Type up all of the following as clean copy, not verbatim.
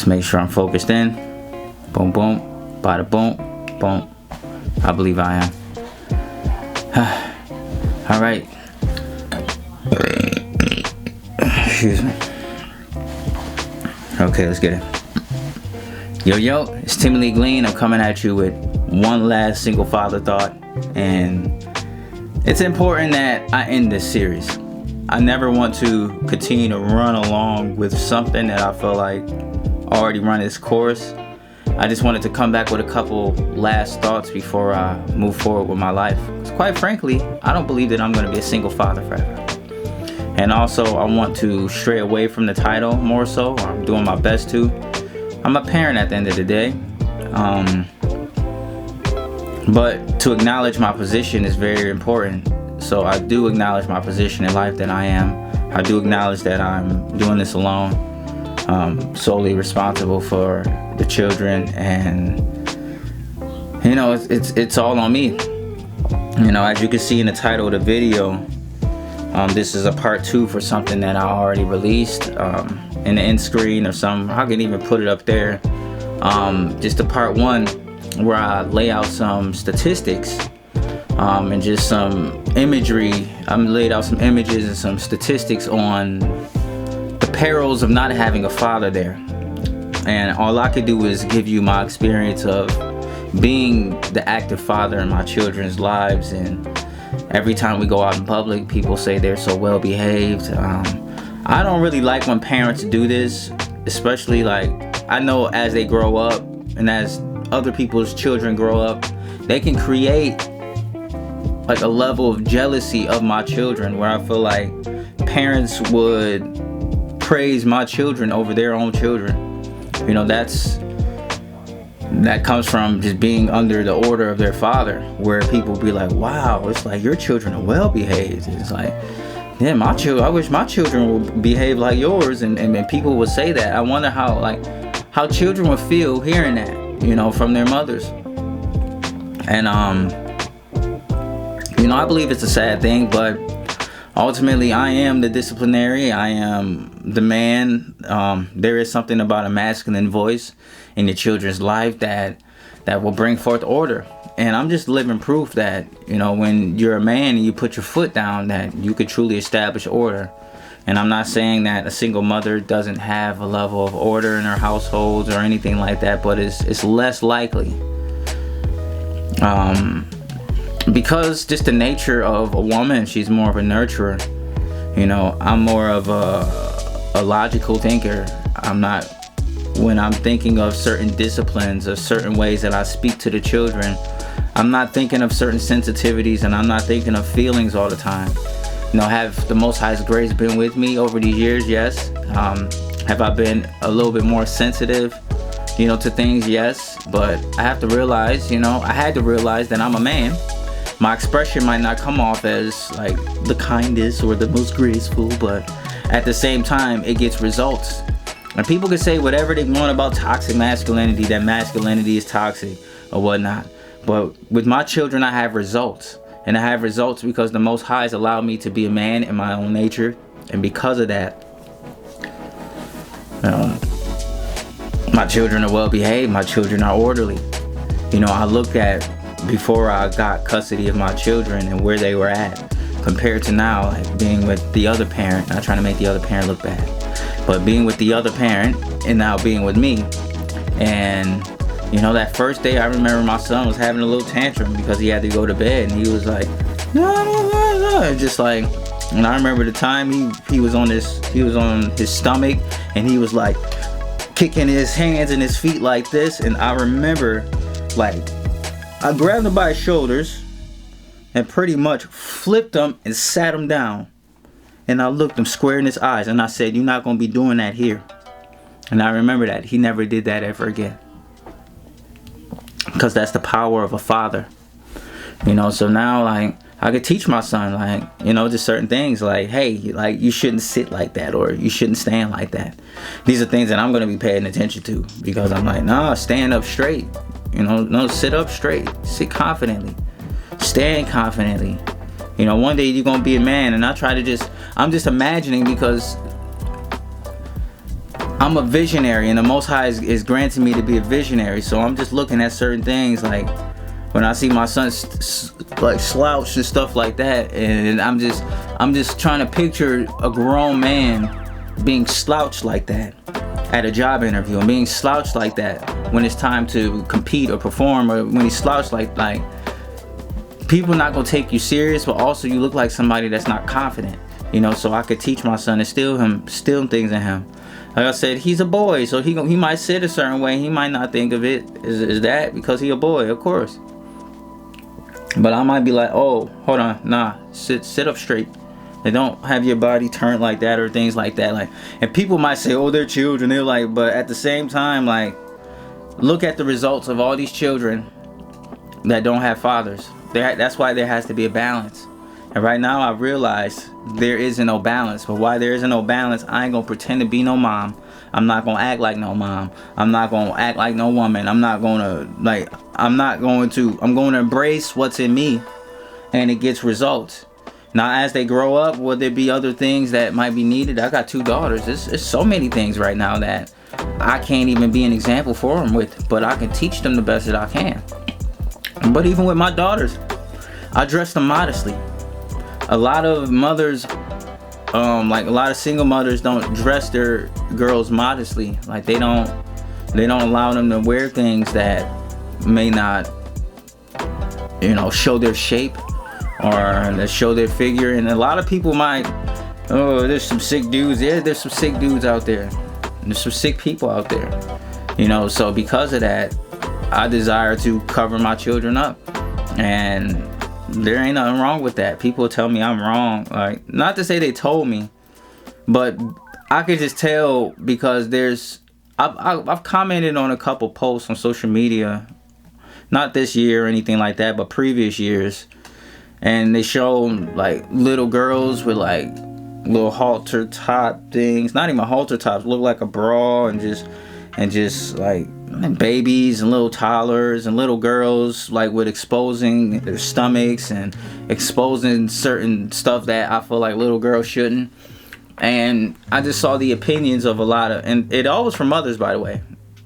make sure I'm focused in. Boom, boom, bada boom, boom. I believe I am. All right. Excuse me. Okay, let's get it. Yo, it's Timmy Lee Glean. I'm coming at you with one last single father thought. And it's important that I end this series. I never want to continue to run along with something that I feel like already run its course. I just wanted to come back with a couple last thoughts before I move forward with my life. 'Cause quite frankly, I don't believe that I'm going to be a single father forever. And also, I want to stray away from the title more so. I'm doing my best to. I'm a parent at the end of the day. But to acknowledge my position is very important. So I do acknowledge my position in life that I am. I do acknowledge that I'm doing this alone. Solely responsible for the children, and it's all on me. As you can see in the title of the video, this is a part 2 for something that I already released in the end screen or something. I can even put it up there. Just a part 1 where I lay out some statistics and just some imagery. I'm laid out some images and some statistics on the perils of not having a father there. And all I could do is give you my experience of being the active father in my children's lives. And every time we go out in public, people say they're so well behaved. I don't really like when parents do this, especially I know as they grow up and as other people's children grow up, they can create a level of jealousy of my children where I feel like parents would praise my children over their own children. That comes from just being under the order of their father, where people be like, wow, it's like your children are well behaved. It's like, yeah, I wish my children would behave like yours, and people would say that. I wonder how children would feel hearing that, from their mothers. And I believe it's a sad thing, but ultimately, I am the disciplinary. I am the man. There is something about a masculine voice in your children's life that will bring forth order. And I'm just living proof that, when you're a man and you put your foot down, that you could truly establish order. And I'm not saying that a single mother doesn't have a level of order in her households or anything like that, but it's less likely. Because just the nature of a woman, she's more of a nurturer. I'm more of a logical thinker. When I'm thinking of certain disciplines or certain ways that I speak to the children, I'm not thinking of certain sensitivities, and I'm not thinking of feelings all the time. Have the Most High's grace been with me over these years? Yes. Have I been a little bit more sensitive, to things? Yes. But I have to realize, I had to realize that I'm a man. My expression might not come off as the kindest or the most graceful, but at the same time, it gets results. And people can say whatever they want about toxic masculinity, that masculinity is toxic or whatnot. But with my children, I have results. And I have results because the Most High has allowed me to be a man in my own nature. And because of that, my children are well behaved. My children are orderly. I look at before I got custody of my children and where they were at compared to now, being with the other parent. Not trying to make the other parent look bad, but being with the other parent and now being with me. And that first day, I remember my son was having a little tantrum because he had to go to bed, and he was like, no, just like. And I remember the time he was on his stomach, and he was like kicking his hands and his feet like this. And I remember I grabbed him by his shoulders and pretty much flipped him and sat him down. And I looked him square in his eyes and I said, you're not going to be doing that here. And I remember that. He never did that ever again. Because that's the power of a father. So now I could teach my son just certain things hey, you shouldn't sit like that, or you shouldn't stand like that. These are things that I'm going to be paying attention to, because I'm nah, stand up straight. No, sit up straight. Sit confidently. Stand confidently. One day you're going to be a man. And I'm just imagining, because I'm a visionary, and the Most High is granting me to be a visionary. So I'm just looking at certain things, like when I see my son like slouch and stuff like that, and I'm just trying to picture a grown man being slouched like that at a job interview, and being slouched like that when it's time to compete or perform, or when he's slouched like people not gonna take you serious, but also you look like somebody that's not confident, you know. So I could teach my son and still things in him. Like I said, he's a boy, so he might sit a certain way. He might not think of it as that because he a boy, of course. But I might be like, oh, hold on, nah, sit up straight. They don't have your body turned like that or things like that. Like, and people might say, oh, they're children. They're like, but at the same time, like, look at the results of all these children that don't have fathers. That's why there has to be a balance. And right now I realize there isn't no balance. But why there isn't no balance, I ain't gonna pretend to be no mom. I'm not gonna act like no mom. I'm not gonna act like no woman. I'm going to embrace what's in me, and it gets results. Now as they grow up, will there be other things that might be needed? I got 2 daughters. There's so many things right now that I can't even be an example for them with, but I can teach them the best that I can. But even with my daughters, I dress them modestly. A lot of mothers, like a lot of single mothers, don't dress their girls modestly. Like they don't allow them to wear things that may not, you know, show their shape or that show their figure. And a lot of people might, oh, there's some sick dudes. Yeah, there's some sick dudes out there. There's some sick people out there, you know. So because of that, I desire to cover my children up, and there ain't nothing wrong with that. People tell me I'm wrong. Like, not to say they told me, but I could just tell because I've commented on a couple posts on social media, not this year or anything like that, but previous years, and they show like little girls with like little halter top things, not even halter tops, look like a bra, and just like babies and little toddlers and little girls like with exposing their stomachs and exposing certain stuff that I feel like little girls shouldn't. And I just saw the opinions of a lot of, and it all was from mothers, by the way.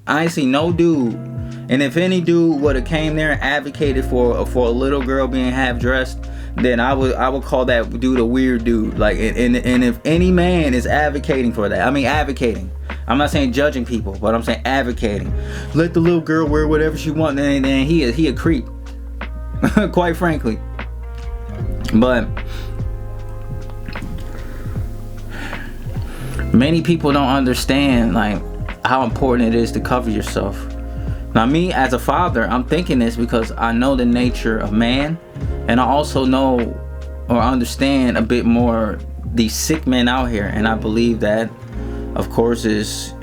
I ain't see no dude, and if any dude would have came there and advocated for a little girl being half dressed, then I would call that dude a weird dude. Like, and if any man is advocating for that, I mean advocating, I'm not saying judging people, but I'm saying advocating, let the little girl wear whatever she wants, and he a creep, quite frankly. But many people don't understand like how important it is to cover yourself. Now me as a father, I'm thinking this because I know the nature of man, and I also know or understand a bit more these sick men out here. And I believe that, of course, is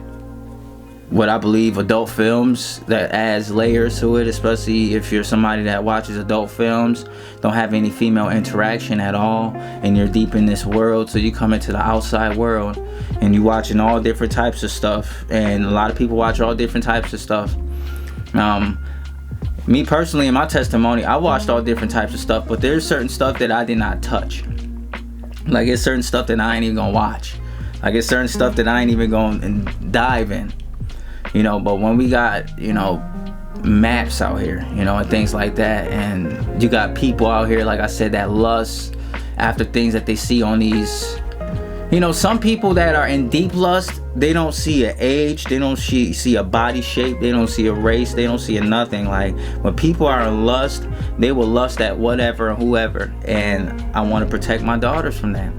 what I believe adult films that adds layers to it, especially if you're somebody that watches adult films, don't have any female interaction at all, and you're deep in this world. So you come into the outside world and you watching all different types of stuff, and a lot of people watch all different types of stuff. Me personally, in my testimony, I watched all different types of stuff, but there's certain stuff that I did not touch. Like, it's certain stuff that I ain't even gonna watch. Like, it's certain stuff that I ain't even gonna dive in, you know. But when we got, you know, maps out here, you know, and things like that, and you got people out here, like I said, that lust after things that they see on these, you know, some people that are in deep lust, they don't see an age, they don't see a body shape, they don't see a race, they don't see a nothing. Like, when people are in lust, they will lust at whatever and whoever, and I want to protect my daughters from that.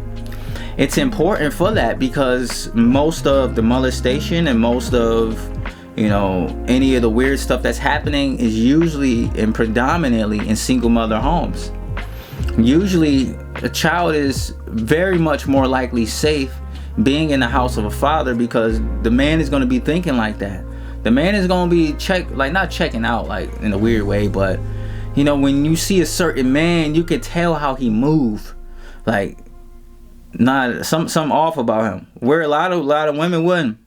It's important for that because most of the molestation and most of, you know, any of the weird stuff that's happening is usually and predominantly in single mother homes. Usually a child is very much more likely safe being in the house of a father, because the man is going to be thinking like that. The man is going to be not checking out like in a weird way, but you know, when you see a certain man, you can tell how he move, like not something off about him, where a lot of women wouldn't.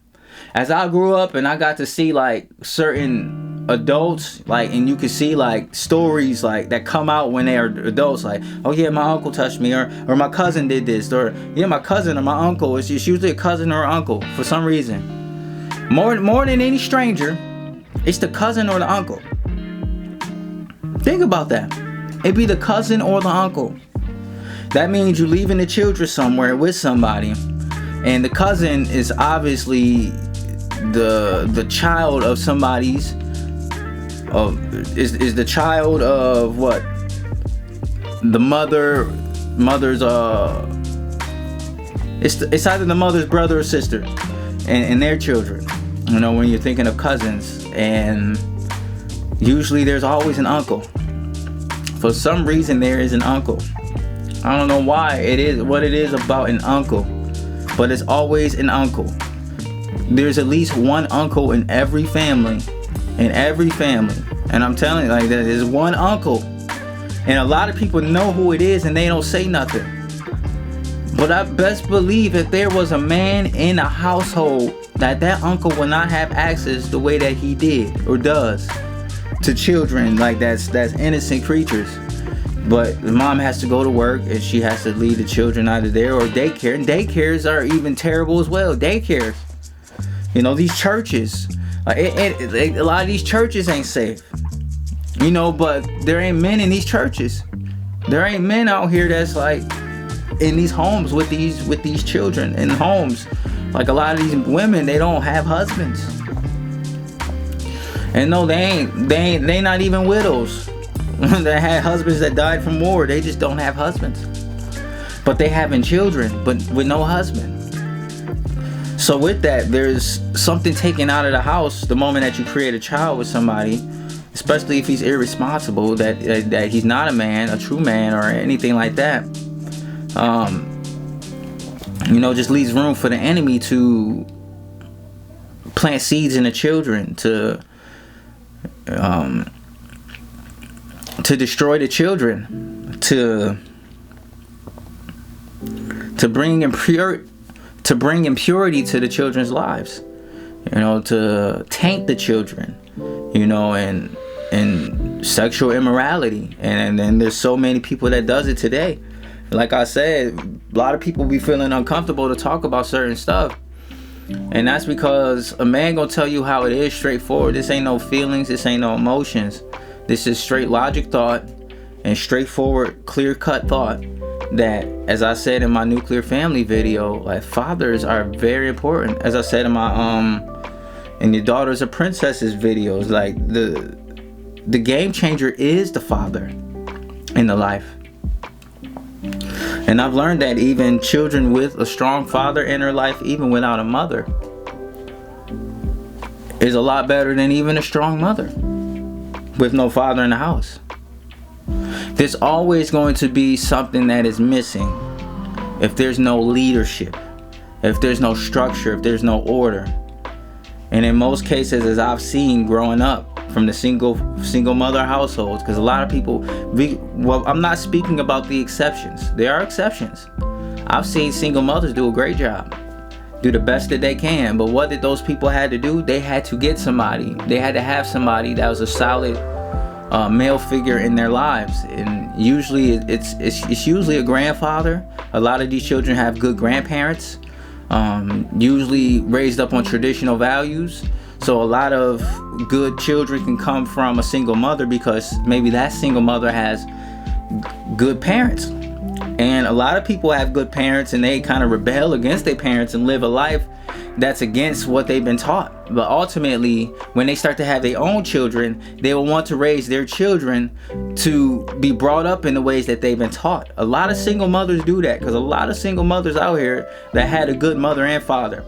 As I grew up and I got to see like certain adults, like, and you can see like stories like that come out when they are adults, like, oh yeah, my uncle touched me, or my cousin did this, or yeah, my cousin or my uncle. It's usually a cousin or uncle for some reason. More than any stranger, it's the cousin or the uncle. Think about that. It'd be the cousin or the uncle. That means you're leaving the children somewhere with somebody, and the cousin is obviously the child of somebody's. Is the child of what? The mother's it's either the mother's brother or sister, and their children. You know, when you're thinking of cousins, and usually there's always an uncle. For some reason, there is an uncle. I don't know why it is, what it is about an uncle, but it's always an uncle. There's at least one uncle in every family, and I'm telling you, like, there's one uncle, and a lot of people know who it is, and they don't say nothing. But I best believe if there was a man in a household, that uncle will not have access the way that he did or does to children, like that's innocent creatures. But the mom has to go to work, and she has to leave the children either there or daycare. And daycares are even terrible as well. Daycares, you know, these churches, a lot of these churches ain't safe, you know. But there ain't men in these churches. There ain't men out here that's like in these homes with these children in homes. Like a lot of these women, they don't have husbands. And no, they not even widows. They had husbands that died from war. They just don't have husbands. But they having children, but with no husband. So with that, there's something taken out of the house the moment that you create a child with somebody, especially if he's irresponsible, that he's not a man, a true man, or anything like that. You know, just leaves room for the enemy to plant seeds in the children, to destroy the children, to bring impurity to the children's lives, you know, to taint the children, you know, and sexual immorality. And then there's so many people that does it today. Like I said, a lot of people be feeling uncomfortable to talk about certain stuff, and that's because a man gonna tell you how it is, straightforward. This ain't no feelings, this ain't no emotions. This is straight logic thought and straightforward, clear-cut thought. That, as I said in my nuclear family video, like, fathers are very important. As I said in my in your daughters are princesses videos, like the game changer is the father in the life. And I've learned that even children with a strong father in their life, even without a mother, is a lot better than even a strong mother with no father in the house. There's always going to be something that is missing if there's no leadership, if there's no structure, if there's no order. And in most cases, as I've seen growing up from the single mother households, because a lot of people, well, I'm not speaking about the exceptions. There are exceptions. I've seen single mothers do a great job, do the best that they can. But what did those people had to do? They had to get somebody. They had to have somebody that was a solid male figure in their lives. And usually it's usually a grandfather. A lot of these children have good grandparents, usually raised up on traditional values. So a lot of good children can come from a single mother, because maybe that single mother has good parents. And a lot of people have good parents, and they kind of rebel against their parents and live a life that's against what they've been taught. But ultimately, when they start to have their own children, they will want to raise their children to be brought up in the ways that they've been taught. A lot of single mothers do that, because a lot of single mothers out here that had a good mother and father.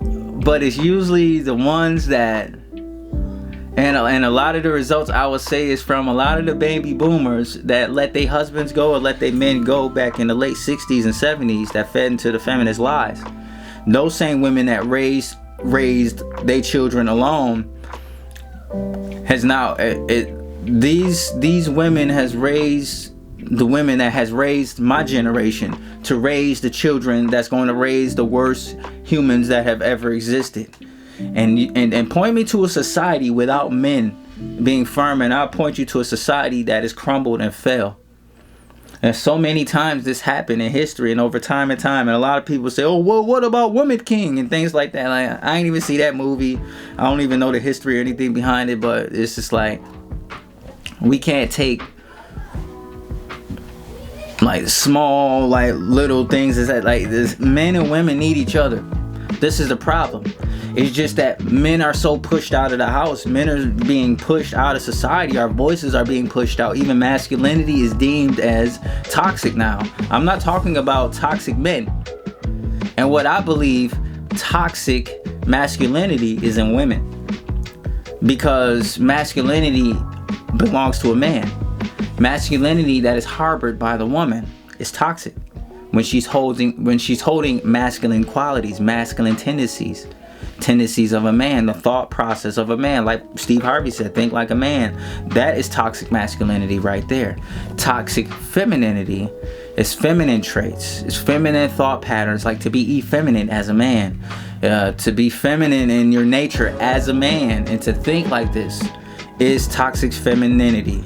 But it's usually the ones that, and a lot of the results I would say is from a lot of the baby boomers that let their husbands go or let their men go back in the late 60s and 70s, that fed into the feminist lies. Those same women that raised their children alone has now, these women has raised the women that has raised my generation to raise the children that's going to raise the worst humans that have ever existed. And point me to a society without men being firm, and I'll point you to a society that is crumbled and fell. And so many times this happened in history and over time and time. And a lot of people say, oh, well, what about Woman King and things like that? Like, I ain't even see that movie. I don't even know the history or anything behind it. But it's just like, we can't take like small, like little things. Is that like this? Men and women need each other. This is the problem. It's just that men are so pushed out of the house. Men are being pushed out of society. Our voices are being pushed out. Even masculinity is deemed as toxic now. I'm not talking about toxic men. And what I believe toxic masculinity is in women. Because masculinity belongs to a man. Masculinity that is harbored by the woman is toxic. When she's holding masculine qualities, masculine tendencies of a man, the thought process of a man, like Steve Harvey said, think like a man. That is toxic masculinity right there. Toxic femininity is feminine traits, it's feminine thought patterns, like to be effeminate as a man, to be feminine in your nature as a man, and to think like this is toxic femininity.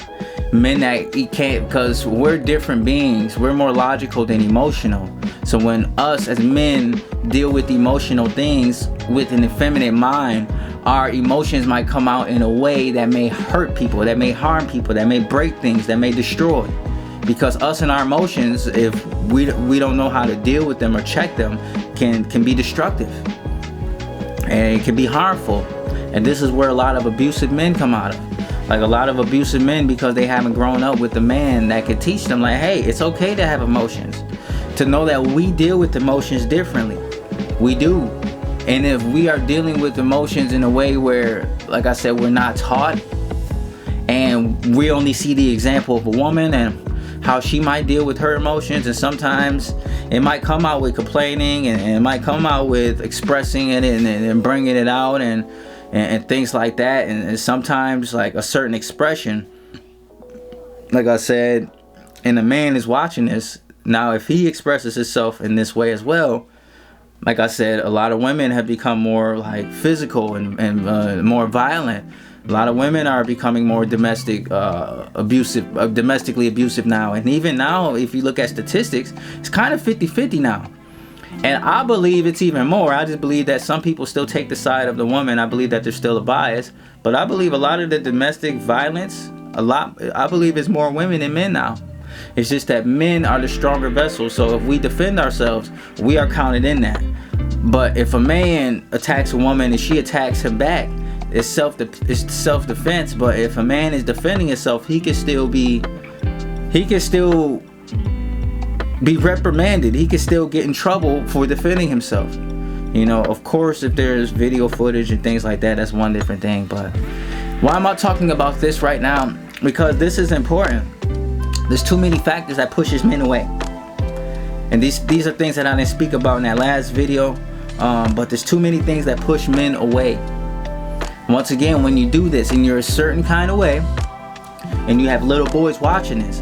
Men that you can't, because we're different beings, we're more logical than emotional. So when us as men deal with emotional things with an effeminate mind, our emotions might come out in a way that may hurt people, that may harm people, that may break things, that may destroy. Because us and our emotions, if we don't know how to deal with them or check them, can be destructive and it can be harmful. And this is where a lot of abusive men come out of. Like a lot of abusive men, because they haven't grown up with a man that could teach them, like, hey, it's okay to have emotions, to know that we deal with emotions differently. We do. And if we are dealing with emotions in a way where, like I said, we're not taught, and we only see the example of a woman and how she might deal with her emotions, and sometimes it might come out with complaining, and it might come out with expressing it and bringing it out and things like that, and sometimes like a certain expression, like I said, and the man is watching this now. If he expresses himself in this way as well, like I said, a lot of women have become more like physical and more violent. A lot of women are becoming more domestically abusive now. And even now, if you look at statistics, it's kind of 50-50 now. And I believe it's even more. I just believe that some people still take the side of the woman. I believe that there's still a bias. But I believe a lot of the domestic violence, I believe it's more women than men now. It's just that men are the stronger vessels. So if we defend ourselves, we are counted in that. But if a man attacks a woman and she attacks him back, it's self-defense. But if a man is defending himself, he can still be reprimanded. He can still get in trouble for defending himself. You know, of course, if there's video footage and things like that, that's one different thing. But why am I talking about this right now? Because this is important. There's too many factors that pushes men away. And these are things that I didn't speak about in that last video. But there's too many things that push men away. Once again, when you do this and you're a certain kind of way, and you have little boys watching this,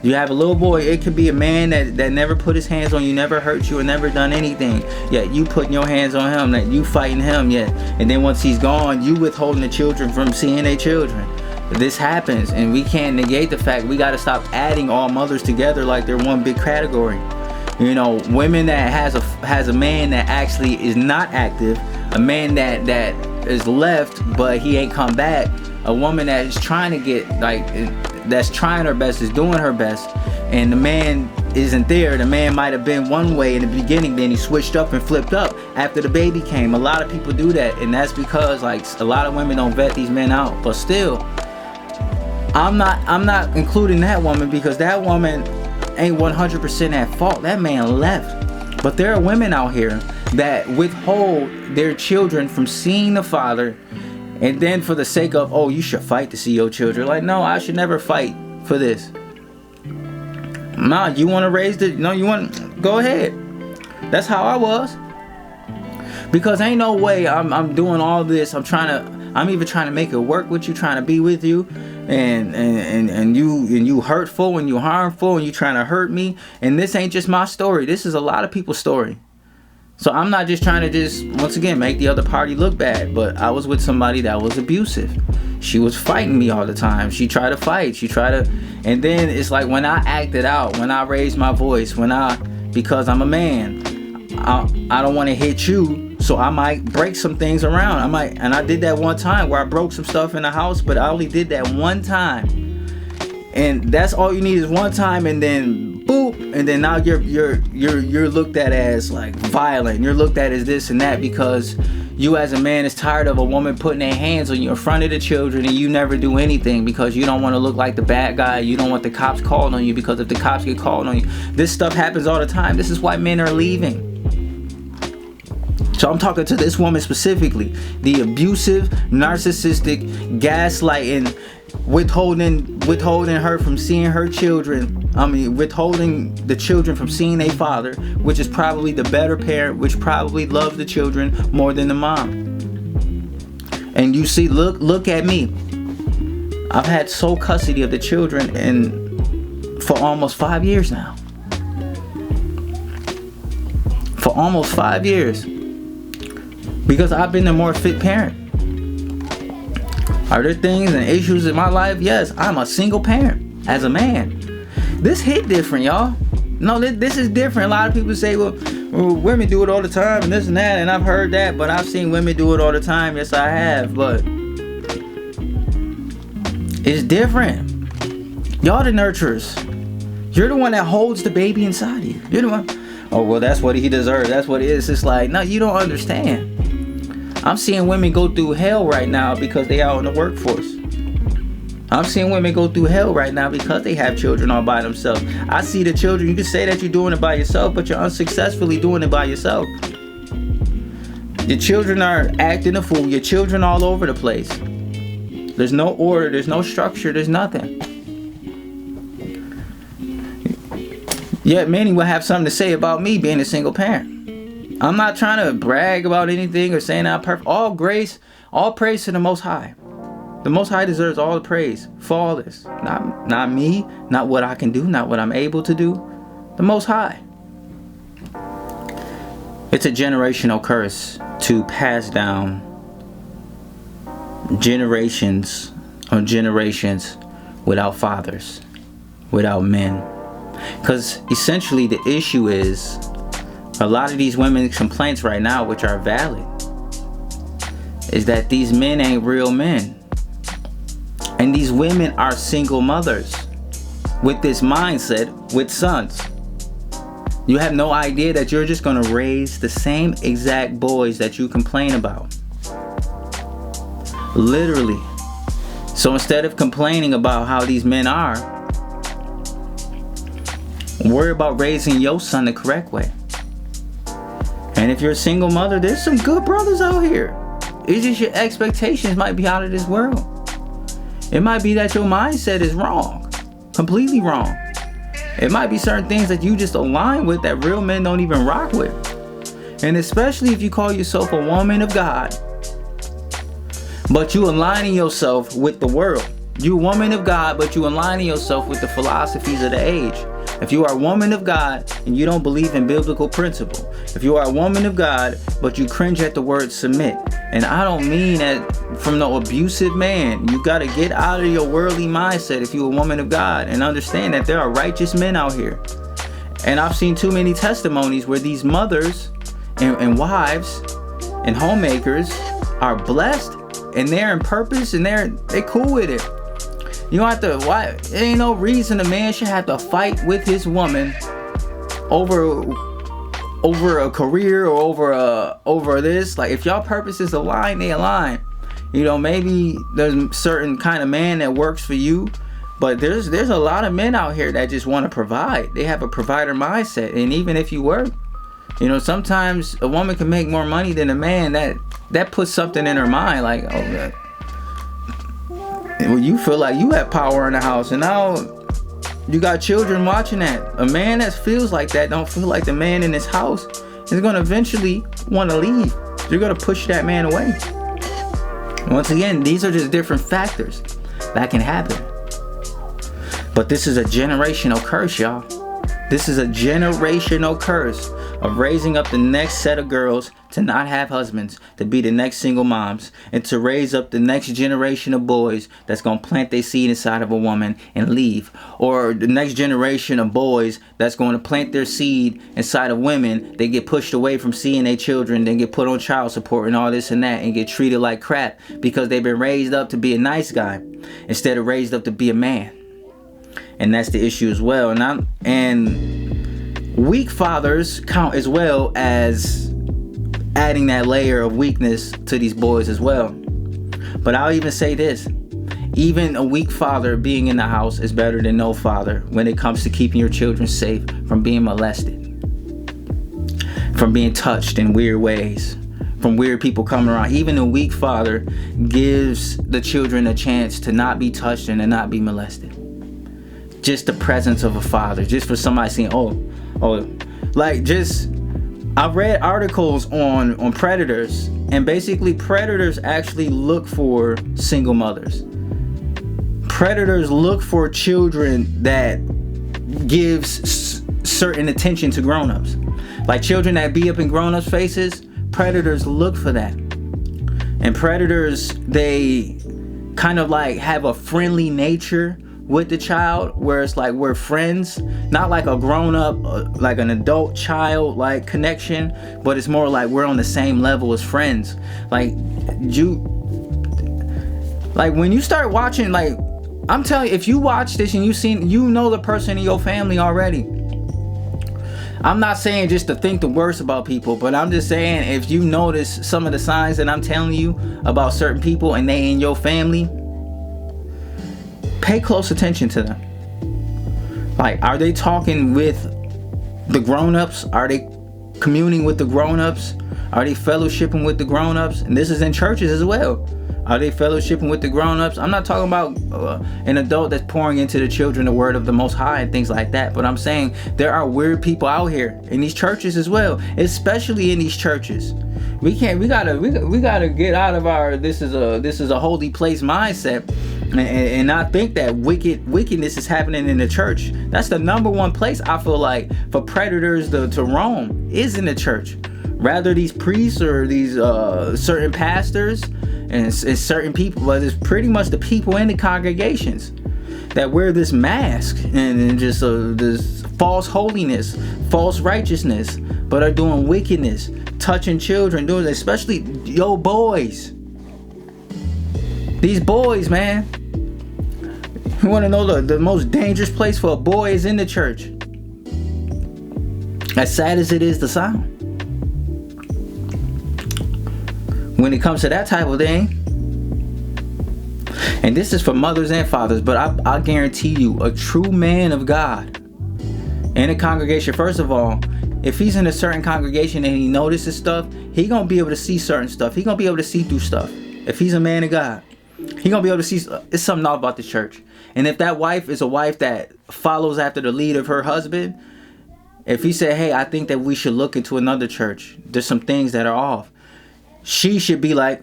you have a little boy, it could be a man that never put his hands on you, never hurt you, or never done anything, yet you putting your hands on him, that you fighting him, yet, and then once he's gone, you withholding the children from seeing their children. This happens, and we can't negate the fact. We got to stop adding all mothers together like they're one big category. You know, women that has a man that actually is not active, a man that is left but he ain't come back, a woman that is trying to get, like, that's trying her best, is doing her best, and the man isn't there. The man might have been one way in the beginning, then he switched up and flipped up after the baby came. A lot of people do that, and that's because, like, a lot of women don't vet these men out. But still, I'm not including that woman, because that woman ain't 100% at fault. That man left. But there are women out here that withhold their children from seeing the father, and then for the sake of, oh, you should fight to see your children. Like, no, I should never fight for this. No, you want to raise the, no, you want, go ahead. That's how I was. Because ain't no way I'm doing all this. I'm even trying to make it work with you, trying to be with you, and you hurtful and you harmful and you trying to hurt me. And this ain't just my story. This is a lot of people's story. So I'm not just trying to just, once again, make the other party look bad, but I was with somebody that was abusive. She was fighting me all the time. She tried to fight. And then it's like when I acted out, when I raised my voice, because I'm a man, I don't want to hit you, so I might break some things around. And I did that one time where I broke some stuff in the house, but I only did that one time. And that's all you need is one time, and then boop, and then now you're looked at as like violent. You're looked at as this and that because you as a man is tired of a woman putting their hands on you in front of the children, and you never do anything because you don't want to look like the bad guy. You don't want the cops called on you, because if the cops get called on you, this stuff happens all the time. This is why men are leaving. So I'm talking to this woman specifically, the abusive, narcissistic, gaslighting, withholding her from seeing her children. Withholding the children from seeing their father, which is probably the better parent, which probably loves the children more than the mom. And you see, look at me. I've had sole custody of the children for almost 5 years now. For almost 5 years. Because I've been the more fit parent. Are there things and issues in my life? Yes, I'm a single parent as a man. This hit different, y'all. No, this is different. A lot of people say, well, women do it all the time and this and that, and I've heard that, but I've seen women do it all the time. Yes, I have, but it's different. Y'all the nurturers. You're the one that holds the baby inside of you. You're the one. Oh, well, that's what he deserves. That's what it is. It's like, no, you don't understand. I'm seeing women go through hell right now because they out in the workforce. I'm seeing women go through hell right now because they have children all by themselves. I see the children. You can say that you're doing it by yourself, but you're unsuccessfully doing it by yourself. Your children are acting a fool. Your children all over the place. There's no order. There's no structure. There's nothing. Yet many will have something to say about me being a single parent. I'm not trying to brag about anything or saying I'm perfect. All grace, all praise to the Most High. The Most High deserves all the praise for all this. Not me, not what I can do, not what I'm able to do. The Most High. It's a generational curse to pass down generations on generations without fathers, without men. Because essentially the issue is a lot of these women's complaints right now, which are valid, is that these men ain't real men. And these women are single mothers with this mindset with sons. You have no idea that you're just going to raise the same exact boys that you complain about. Literally. So instead of complaining about how these men are, worry about raising your son the correct way. And if you're a single mother, there's some good brothers out here. It's just your expectations might be out of this world. It might be that your mindset is wrong. Completely wrong. It might be certain things that you just align with that real men don't even rock with. And especially if you call yourself a woman of God, but you aligning yourself with the world. You a woman of God, but you aligning yourself with the philosophies of the age. If you are a woman of God and you don't believe in biblical principle, if you are a woman of God but you cringe at the word submit, and I don't mean that from no abusive man, you got to get out of your worldly mindset if you're a woman of God and understand that there are righteous men out here. And I've seen too many testimonies where these mothers and wives and homemakers are blessed and they're in purpose and they're cool with it. You don't have to, why? There ain't no reason a man should have to fight with his woman over a career or over this. Like, if y'all purposes align, they align. You know, maybe there's a certain kind of man that works for you, but there's a lot of men out here that just want to provide. They have a provider mindset. And even if you work, you know, sometimes a woman can make more money than a man. That puts something in her mind, like, oh, God. When you feel like you have power in the house, and now you got children watching that. A man that feels like that don't feel like the man in his house is going to eventually want to leave. You're going to push that man away. Once again, these are just different factors that can happen. But this is a generational curse, y'all. This is a generational curse of raising up the next set of girls to not have husbands, to be the next single moms, and to raise up the next generation of boys that's going to plant their seed inside of a woman and leave. Or the next generation of boys that's going to plant their seed inside of women. They get pushed away from seeing their children, then get put on child support and all this and that, and get treated like crap because they've been raised up to be a nice guy instead of raised up to be a man. And that's the issue as well. And weak fathers count as well as adding that layer of weakness to these boys as well. But I'll even say this: even a weak father being in the house is better than no father when it comes to keeping your children safe from being molested, from being touched in weird ways, from weird people coming around. Even a weak father gives the children a chance to not be touched and to not be molested. Just the presence of a father, just for somebody saying, I've read articles on predators, and basically predators actually look for single mothers. Predators look for children that gives certain attention to grown-ups. Like children that be up in grown-ups' faces, predators look for that. And predators, they kind of like have a friendly nature with the child, where it's like we're friends, not like a grown-up, like an adult child like connection, but it's more like we're on the same level as friends. Like when you start watching, like I'm telling you, if you watch this and you know the person in your family already. I'm not saying just to think the worst about people, but I'm just saying if you notice some of the signs that I'm telling you about certain people and they in your family, pay close attention to them. Like, are they talking with the grown-ups? Are they communing with the grown-ups? Are they fellowshipping with the grown-ups? And this is in churches as well. Are they fellowshipping with the grown-ups? I'm not talking about an adult that's pouring into the children the word of the Most High and things like that. But I'm saying there are weird people out here in these churches as well, especially in these churches. We gotta get out of our this is a holy place mindset. And not think that wickedness is happening in the church. That's the number one place I feel like for predators to roam is in the church. Rather these priests or these certain pastors and certain people, but it's pretty much the people in the congregations that wear this mask and just this false holiness, false righteousness, but are doing wickedness, touching children, doing especially yo boys. These boys, man. You want to know the most dangerous place for a boy is in the church. As sad as it is to sound. When it comes to that type of thing, and this is for mothers and fathers, but I guarantee you, a true man of God in a congregation, first of all, if he's in a certain congregation and he notices stuff, he gonna be able to see certain stuff. He gonna be able to see through stuff. If he's a man of God, he gonna be able to see it's something off about the church. And if that wife is a wife that follows after the lead of her husband, if he said, hey, I think that we should look into another church, there's some things that are off, she should be like,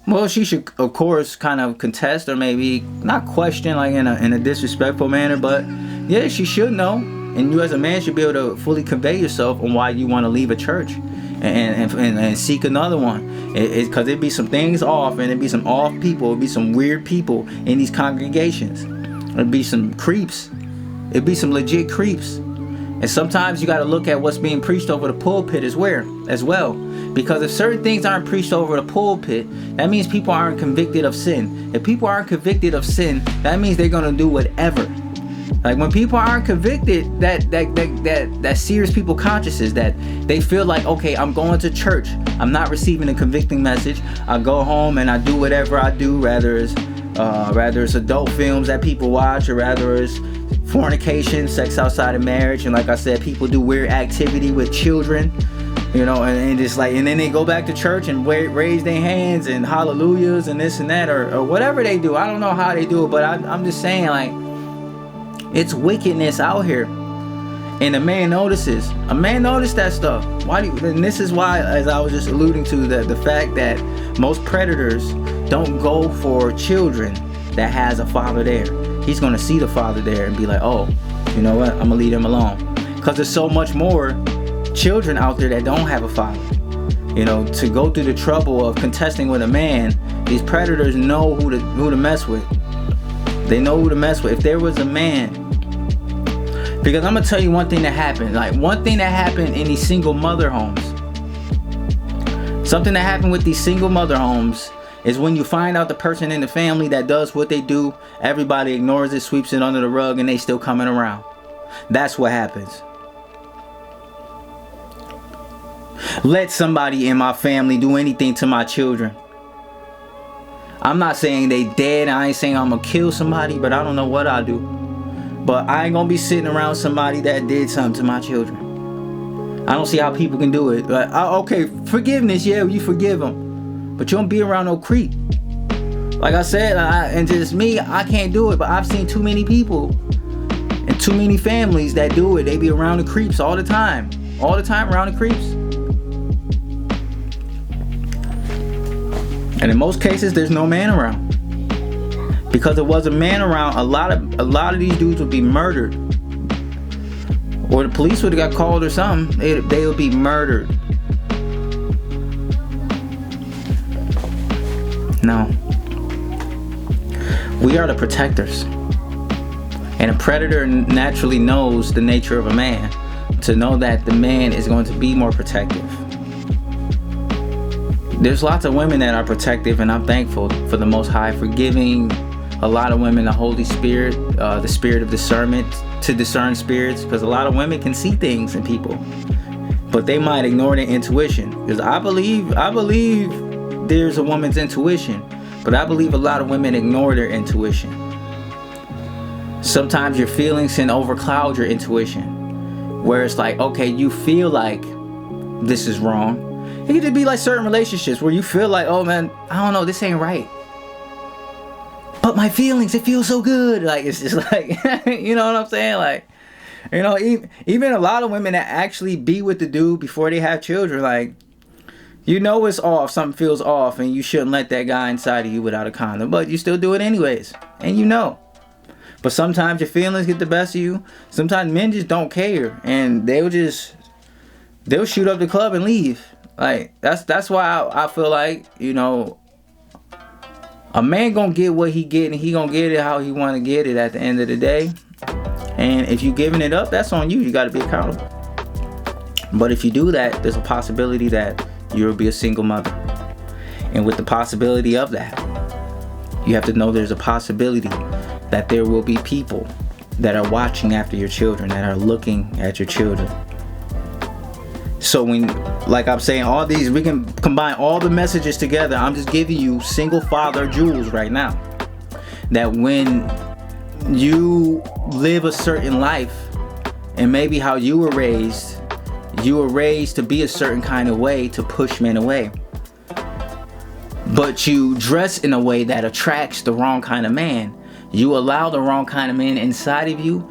well, she should of course kind of contest or maybe not question like in a disrespectful manner, but yeah, she should know. And you as a man should be able to fully convey yourself on why you want to leave a church and seek another one. Because it'd be some things off, and it'd be some off people, it'd be some weird people in these congregations. It'd be some creeps. It'd be some legit creeps. And sometimes you got to look at what's being preached over the pulpit as well. Because if certain things aren't preached over the pulpit, that means people aren't convicted of sin. If people aren't convicted of sin, that means they're going to do whatever. Like when people aren't convicted, that sears people's consciences, that they feel like, okay, I'm going to church, I'm not receiving a convicting message, I go home and I do whatever I do, rather it's adult films that people watch, or rather it's fornication, sex outside of marriage, and like I said, people do weird activity with children, you know, and just like, and then they go back to church and raise their hands and hallelujahs and this and that, or whatever they do. I don't know how they do it, but I'm just saying, like, it's wickedness out here, and a man noticed that stuff. And this is why, as I was just alluding to, the fact that most predators don't go for children that has a father there. He's gonna see the father there and be like, oh, you know what, I'm gonna leave him alone, because there's so much more children out there that don't have a father. You know, to go through the trouble of contesting with a man, these predators know who to mess with. They know who to mess with. If there was a man, because I'm gonna tell you one thing that happened. Like, one thing that happened in these single mother homes. Something that happened with these single mother homes is when you find out the person in the family that does what they do, everybody ignores it, sweeps it under the rug, and they still coming around. That's what happens. Let somebody in my family do anything to my children. I'm not saying they dead. I ain't saying I'm gonna kill somebody, but I don't know what I'll do. But I ain't gonna be sitting around somebody that did something to my children. I don't see how people can do it. Okay, forgiveness, yeah, you forgive them, but you don't be around no creep. Like I said, and just me, I can't do it. But I've seen too many people and too many families that do it. They be around the creeps all the time around the creeps. And in most cases, there's no man around. Because there was a man around, a lot of these dudes would be murdered, or the police would have got called or something. They would be murdered. No, we are the protectors, and a predator naturally knows the nature of a man, to know that the man is going to be more protective. There's lots of women that are protective, and I'm thankful for the Most High for giving a lot of women the Holy Spirit, the spirit of discernment to discern spirits, because a lot of women can see things in people, but they might ignore their intuition. Because I believe there's a woman's intuition, but I believe a lot of women ignore their intuition. Sometimes your feelings can overcloud your intuition, where it's like, okay, you feel like this is wrong. It could just be like certain relationships where you feel like, oh man, I don't know, this ain't right, but my feelings, it feels so good. Like, it's just like, you know what I'm saying? Like, you know, even a lot of women that actually be with the dude before they have children, like, you know it's off, something feels off, and you shouldn't let that guy inside of you without a condom, but you still do it anyways, and you know. But sometimes your feelings get the best of you. Sometimes men just don't care, and they'll shoot up the club and leave. Like, that's why I feel like, you know, a man gonna get what he get, and he gonna get it how he want to get it at the end of the day. And if you giving it up, that's on you. You got to be accountable. But if you do that, there's a possibility that you'll be a single mother. And with the possibility of that, you have to know there's a possibility that there will be people that are watching after your children, that are looking at your children. So when, like I'm saying, all these, we can combine all the messages together. I'm just giving you single father jewels right now. That when you live a certain life, and maybe how you were raised to be a certain kind of way to push men away. But you dress in a way that attracts the wrong kind of man. You allow the wrong kind of man inside of you.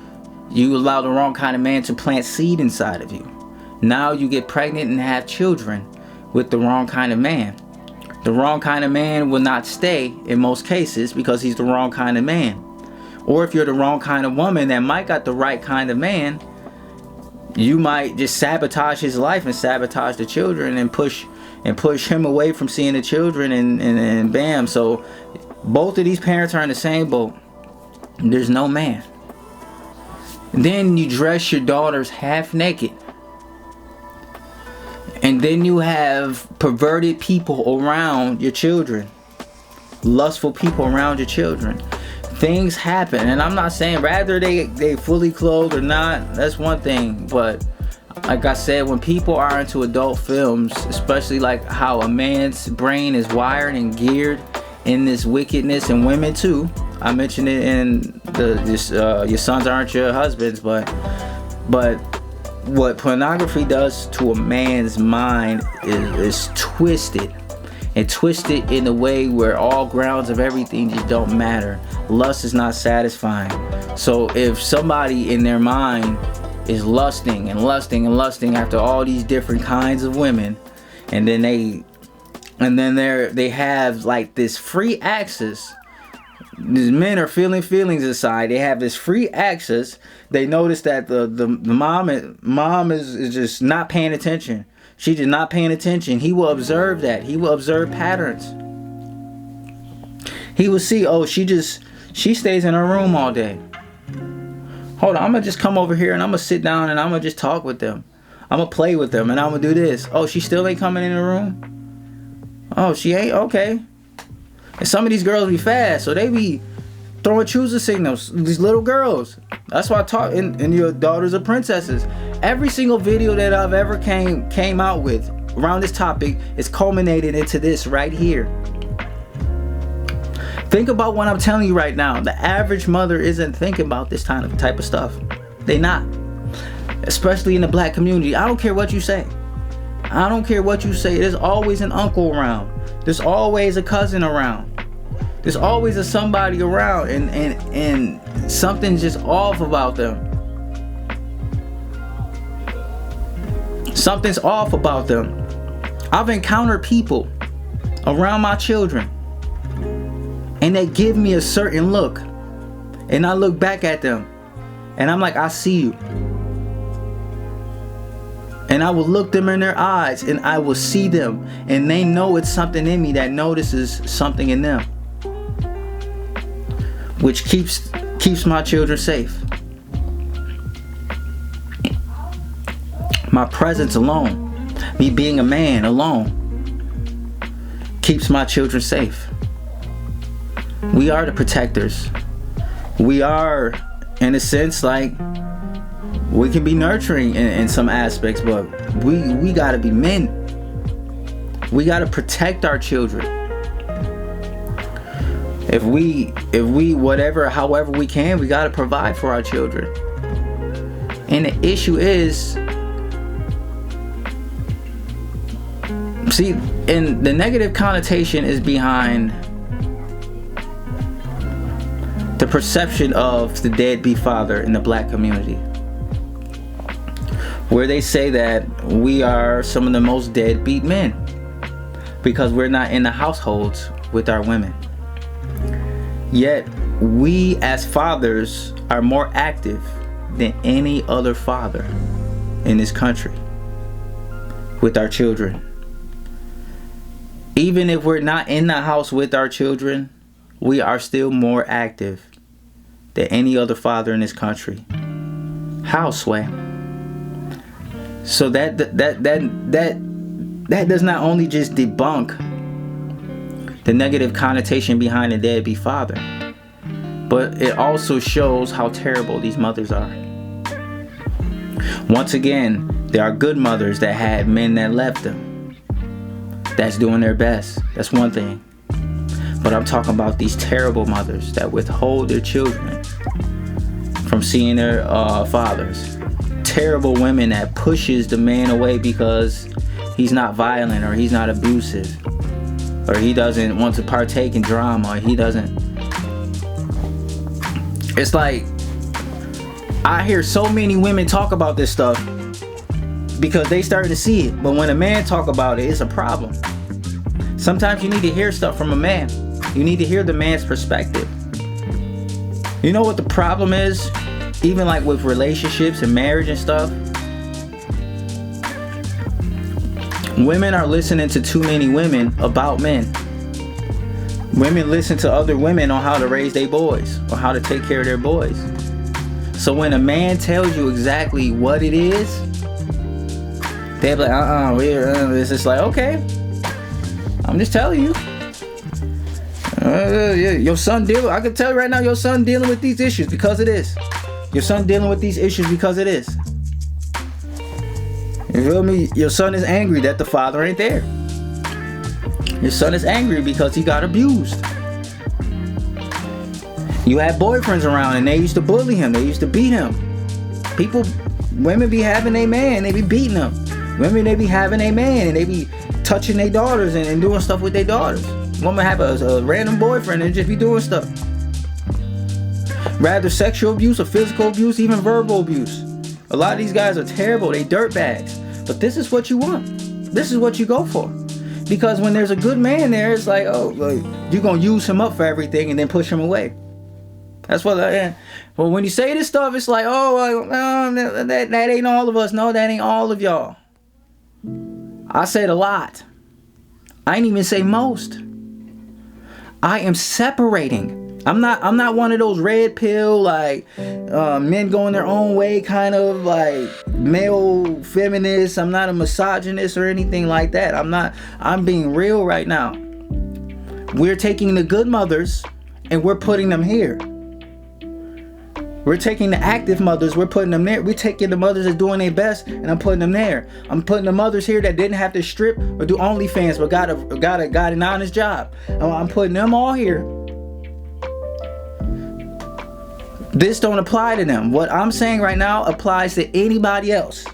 You allow the wrong kind of man to plant seed inside of you. Now you get pregnant and have children with the wrong kind of man. The wrong kind of man will not stay in most cases because he's the wrong kind of man. Or if you're the wrong kind of woman that might got the right kind of man, you might just sabotage his life and sabotage the children and push him away from seeing the children, and bam. So both of these parents are in the same boat. There's no man. Then you dress your daughters half naked. And then you have perverted people around your children. Lustful people around your children. Things happen, and I'm not saying rather they fully clothed or not, that's one thing. But like I said, when people are into adult films, especially like how a man's brain is wired and geared in this wickedness, and women too. I mentioned it in your sons aren't your husbands, but what pornography does to a man's mind is twisted. And twisted in a way where all grounds of everything just don't matter. Lust is not satisfying. So if somebody in their mind is lusting after all these different kinds of women, and then they have like this free access, these men are feeling feelings inside. They have this free access. They notice that the mom is just not paying attention. She's just not paying attention. He will observe that. He will observe patterns. He will see, oh, she stays in her room all day. Hold on, I'm gonna just come over here and I'm gonna sit down and I'm gonna just talk with them. I'm gonna play with them and I'm gonna do this. Oh, she still ain't coming in the room? Oh, she ain't? Okay. And some of these girls be fast, so they be throwing chooser signals. These little girls. That's why I taught in Your Daughters Are Princesses. Every single video that I've ever came out with around this topic is culminated into this right here. Think about what I'm telling you right now. The average mother isn't thinking about this type of stuff. They not. Especially in the black community. I don't care what you say. I don't care what you say. There's always an uncle around. There's always a cousin around. There's always a somebody around, and something's just off about them. Something's off about them. I've encountered people around my children, and they give me a certain look, and I look back at them, and I'm like, I see you. And I will look them in their eyes, and I will see them, and they know it's something in me that notices something in them, which keeps my children safe. My presence alone, me being a man alone, keeps my children safe. We are the protectors. We are, in a sense, like, we can be nurturing in some aspects, but we gotta be men. We gotta protect our children. If we however we can, we gotta provide for our children. And the issue is, see, and the negative connotation is behind the perception of the deadbeat father in the black community, where they say that we are some of the most deadbeat men because we're not in the households with our women. Yet we as fathers are more active than any other father in this country with our children. Even if we're not in the house with our children, we are still more active than any other father in this country. How, Sway? So that does not only just debunk the negative connotation behind a deadbeat father, but it also shows how terrible these mothers are. Once again, there are good mothers that had men that left them, that's doing their best. That's one thing. But I'm talking about these terrible mothers that withhold their children from seeing their fathers. Terrible women that pushes the man away because he's not violent or he's not abusive or he doesn't want to partake in drama or he doesn't. It's like, I hear so many women talk about this stuff because they started to see it, but when a man talk about it, it's a problem. Sometimes you need to hear stuff from a man. You need to hear the man's perspective. You know what the problem is? Even like with relationships and marriage and stuff, women are listening to too many women about men. Women listen to other women on how to raise their boys or how to take care of their boys. So when a man tells you exactly what it is, they're like, it's just like, okay, I'm just telling you. Your son I can tell you right now, your son dealing with these issues because of this. Your son dealing with these issues because of this. You feel me? Your son is angry that the father ain't there. Your son is angry because he got abused. You had boyfriends around and they used to bully him. They used to beat him. Women be having a man, they be beating them. Women, they be having a man and they be touching their daughters and doing stuff with their daughters. Women have a random boyfriend and just be doing stuff. Rather sexual abuse or physical abuse, even verbal abuse. A lot of these guys are terrible. They dirtbags. But this is what you want. This is what you go for. Because when there's a good man there, it's like, oh, like, you're going to use him up for everything and then push him away. That's what well, when you say this stuff, it's like, oh, that ain't all of us. No, that ain't all of y'all. I said a lot. I ain't even say most. I am separating. I'm not one of those red pill, like, men going their own way kind of like male feminists. I'm not a misogynist or anything like that. I'm being real right now. We're taking the good mothers and we're putting them here. We're taking the active mothers, we're putting them there. We're taking the mothers that's doing their best, and I'm putting them there. I'm putting the mothers here that didn't have to strip or do OnlyFans, but got an honest job. I'm putting them all here. This don't apply to them. What I'm saying right now applies to anybody else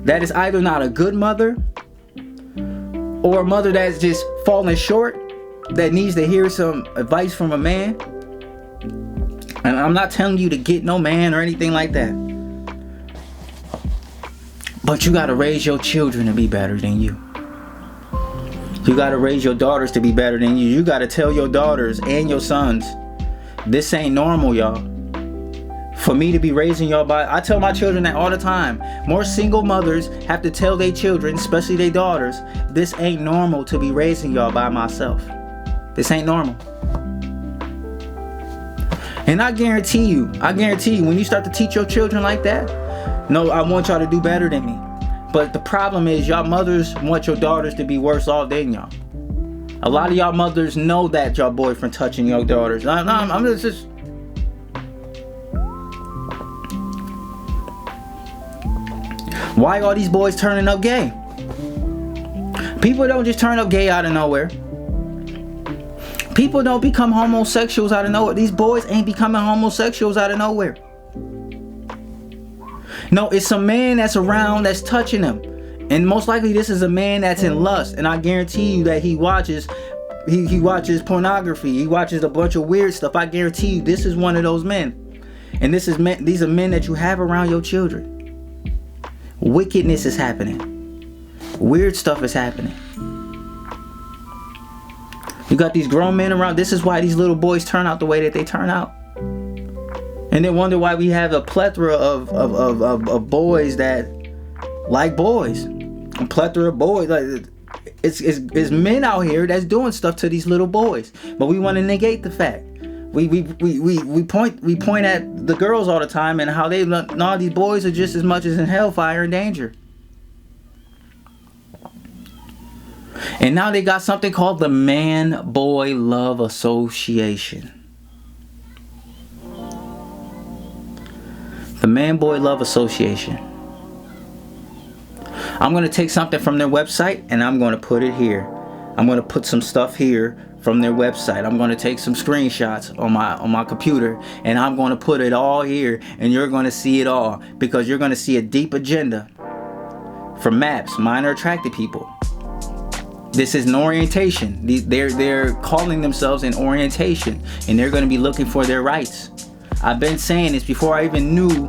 that is either not a good mother or a mother that's just falling short, that needs to hear some advice from a man. And I'm not telling you to get no man or anything like that. But you got to raise your children to be better than you. You got to raise your daughters to be better than you. You got to tell your daughters and your sons, this ain't normal, y'all. For me to be raising y'all I tell my children that all the time. More single mothers have to tell their children, especially their daughters, this ain't normal to be raising y'all by myself. This ain't normal. And I guarantee you, when you start to teach your children like that, no, I want y'all to do better than me. But the problem is, y'all mothers want your daughters to be worse off than y'all. A lot of y'all mothers know that y'all boyfriend touching your daughters. I'm just... Why all these boys turning up gay? People don't just turn up gay out of nowhere. People don't become homosexuals out of nowhere. These boys ain't becoming homosexuals out of nowhere. No, it's a man that's around that's touching them. And most likely this is a man that's in lust. And I guarantee you that he watches pornography. He watches a bunch of weird stuff. I guarantee you this is one of those men. And these are men that you have around your children. Wickedness is happening. Weird stuff is happening. You got these grown men around. This is why these little boys turn out the way that they turn out. And then wonder why we have a plethora of boys that like boys. A plethora of boys. Like, it's men out here that's doing stuff to these little boys. But we want to negate the fact. We point at the girls all the time and how no, these boys are just as much as in hellfire and danger. And now they got something called the Man-Boy Love Association. The Man-Boy Love Association. I'm going to take something from their website and I'm going to put it here. I'm going to put some stuff here from their website. I'm going to take some screenshots on my computer and I'm going to put it all here, and you're going to see it all, because you're going to see a deep agenda for MAPS, minor attracted people. This is an orientation. They're calling themselves an orientation, and they're going to be looking for their rights. I've been saying this before I even knew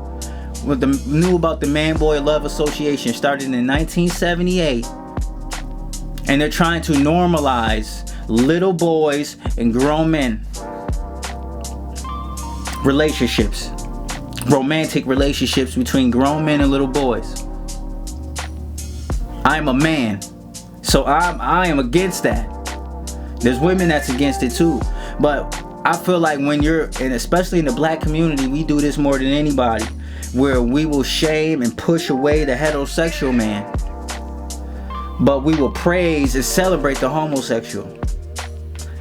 about the Man-Boy Love Association. Started in 1978, and they're trying to normalize little boys and grown men relationships, romantic relationships between grown men and little boys. I'm a man. So I am against that. There's women that's against it too. But I feel like and especially in the black community, we do this more than anybody, where we will shame and push away the heterosexual man, but we will praise and celebrate the homosexual.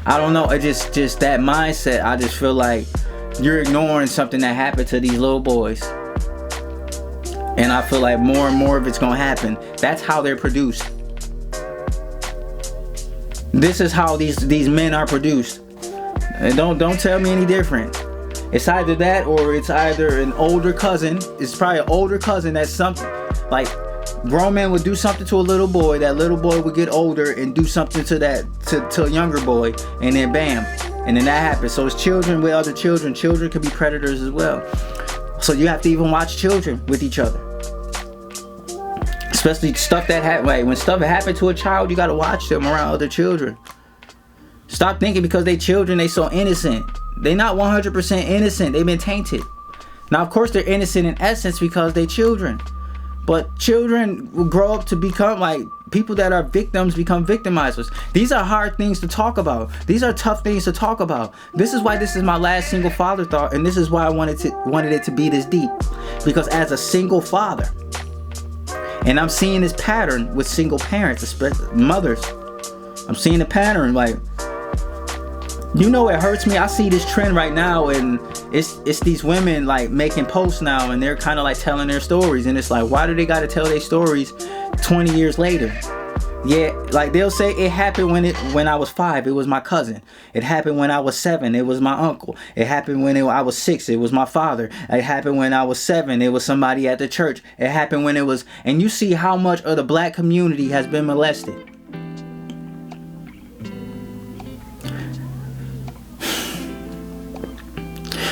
I don't know, it's just that mindset. I just feel like you're ignoring something that happened to these little boys. And I feel like more and more of it's gonna happen. That's how they're produced. This is how these men are produced. And don't tell me any different. It's either that, or it's either an older cousin. It's probably an older cousin that's something like grown man would do something to a little boy. That little boy would get older and do something to a younger boy, and then bam, and then that happens. So it's children with other children. Children can be predators as well. So you have to even watch children with each other. Especially stuff that happen. Like when stuff happened to a child, you gotta watch them around other children. Stop thinking because they children, they so innocent. They not 100% innocent. They've been tainted. Now, of course, they're innocent in essence because they children. But children will grow up to become like people that are victims, become victimizers. These are hard things to talk about. These are tough things to talk about. This is why this is my last single father thought, and this is why I wanted it to be this deep. Because as a single father, and I'm seeing this pattern with single parents, especially mothers. I'm seeing the pattern, like, you know, it hurts me. I see this trend right now, and it's these women like making posts now, and they're kind of like telling their stories, and it's like, why do they got to tell their stories 20 years later? Yeah, like they'll say it happened when I was 5, it was my cousin. It happened when I was 7, it was my uncle. It happened when I was 6, it was my father. It happened when I was 7, it was somebody at the church. It happened when it was, and you see how much of the black community has been molested.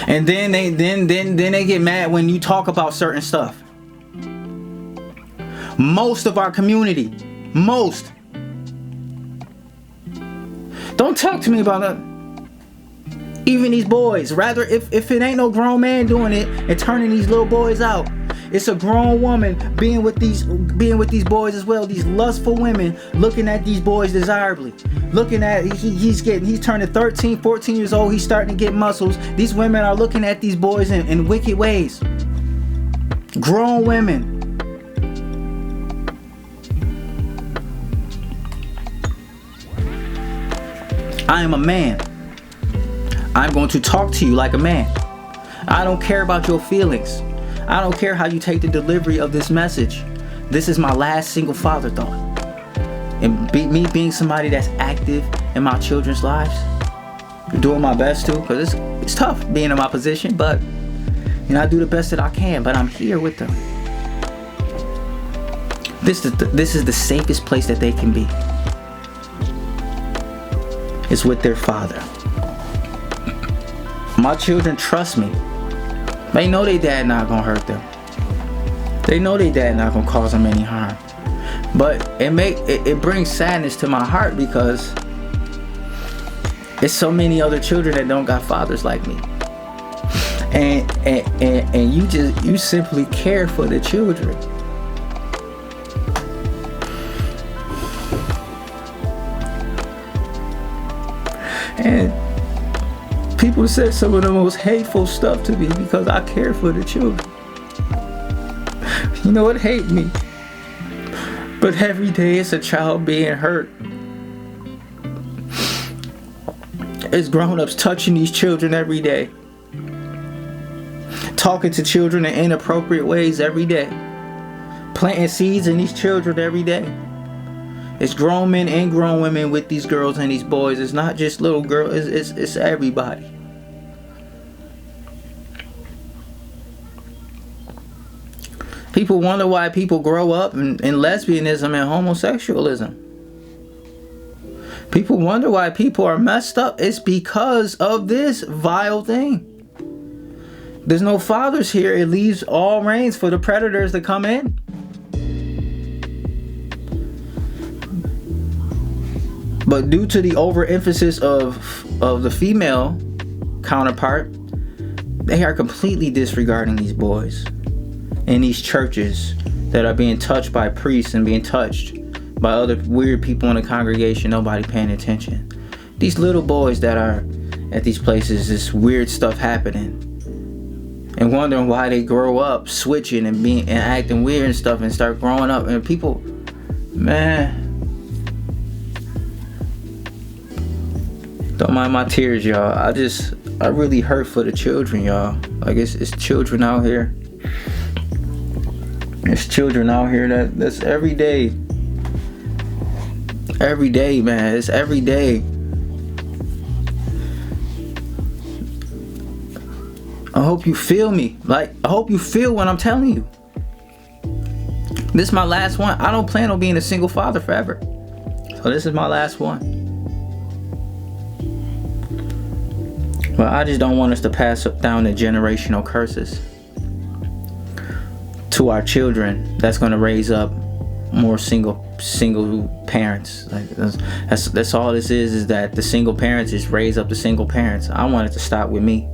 And then they get mad when you talk about certain stuff. Most of our community, most. Don't talk to me about that. Even these boys, rather if it ain't no grown man doing it and turning these little boys out, it's a grown woman being with these boys as well. These lustful women looking at these boys desirably. Looking at, he's turning 13, 14 years old. He's starting to get muscles. These women are looking at these boys in wicked ways. Grown women. I am a man. I'm going to talk to you like a man. I don't care about your feelings. I don't care how you take the delivery of this message. This is my last single father thought. And me being somebody that's active in my children's lives, doing my best to, because it's tough being in my position, but you know, I do the best that I can, but I'm here with them. This is the safest place that they can be. It's with their father. My children trust me. They know their dad not gonna hurt them. They know their dad not gonna cause them any harm. But it brings sadness to my heart because it's so many other children that don't got fathers like me. And you simply care for the children. And people said some of the most hateful stuff to me because I care for the children. You know what? Hate me. But every day it's a child being hurt. It's grown-ups touching these children every day. Talking to children in inappropriate ways every day. Planting seeds in these children every day. It's grown men and grown women with these girls and these boys. It's not just little girls, it's everybody. People wonder why people grow up in lesbianism and homosexualism. People wonder why people are messed up. It's because of this vile thing. There's no fathers here. It leaves all reins for the predators to come in. But due to the overemphasis of the female counterpart, they are completely disregarding these boys in these churches that are being touched by priests and being touched by other weird people in the congregation, nobody paying attention. These little boys that are at these places, this weird stuff happening, and wondering why they grow up switching and acting weird and stuff and start growing up. And people, man, don't mind my tears, y'all. I really hurt for the children, y'all. Like it's children out here. There's children out here that's every day. Every day, man. It's every day. I hope you feel me. Like, I hope you feel what I'm telling you. This is my last one. I don't plan on being a single father forever. So this is my last one. But I just don't want us to pass down the generational curses to our children that's going to raise up more single parents. Like that's all this is that the single parents just raise up the single parents. I want it to stop with me.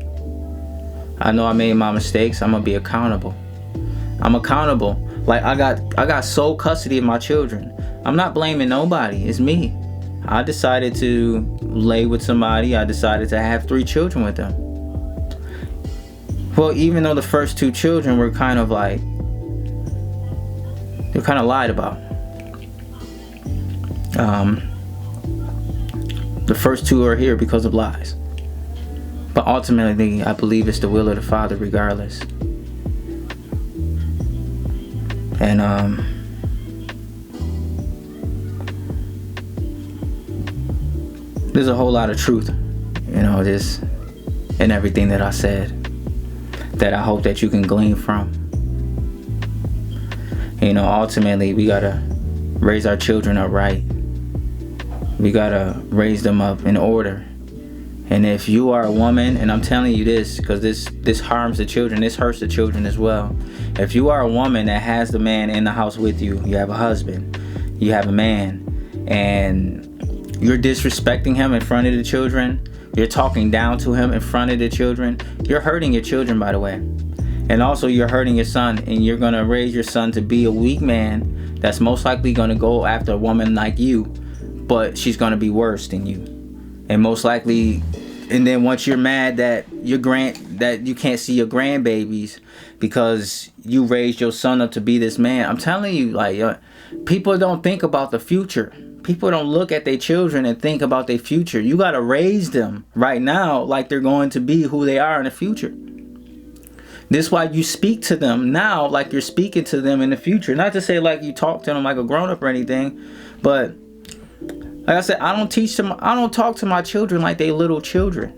I know I made my mistakes. I'm gonna be accountable. I'm accountable. Like I got sole custody of my children. I'm not blaming nobody. It's me. I decided to lay with somebody. I decided to have 3 children with them. Well, even though the first 2 children were kind of like, they're kind of lied about. The first 2 are here because of lies. But ultimately, I believe it's the will of the Father regardless. And there's a whole lot of truth, this in everything that I said, that I hope that you can glean from. Ultimately, we gotta raise our children up right. We gotta raise them up in order. And if you are a woman, and I'm telling you this because this harms the children, this hurts the children as well. If you are a woman that has the man in the house with you, you have a husband, you have a man, and you're disrespecting him in front of the children, you're talking down to him in front of the children, you're hurting your children, by the way. And also you're hurting your son, and you're going to raise your son to be a weak man that's most likely going to go after a woman like you, but she's going to be worse than you. And most likely, and then once you're mad that that you can't see your grandbabies because you raised your son up to be this man, I'm telling you, like, people don't think about the future. People don't look at their children and think about their future. You got to raise them right now like they're going to be who they are in the future. This is why you speak to them now like you're speaking to them in the future. Not to say like you talk to them like a grown-up or anything, but like I said, I don't talk to my children like they little children.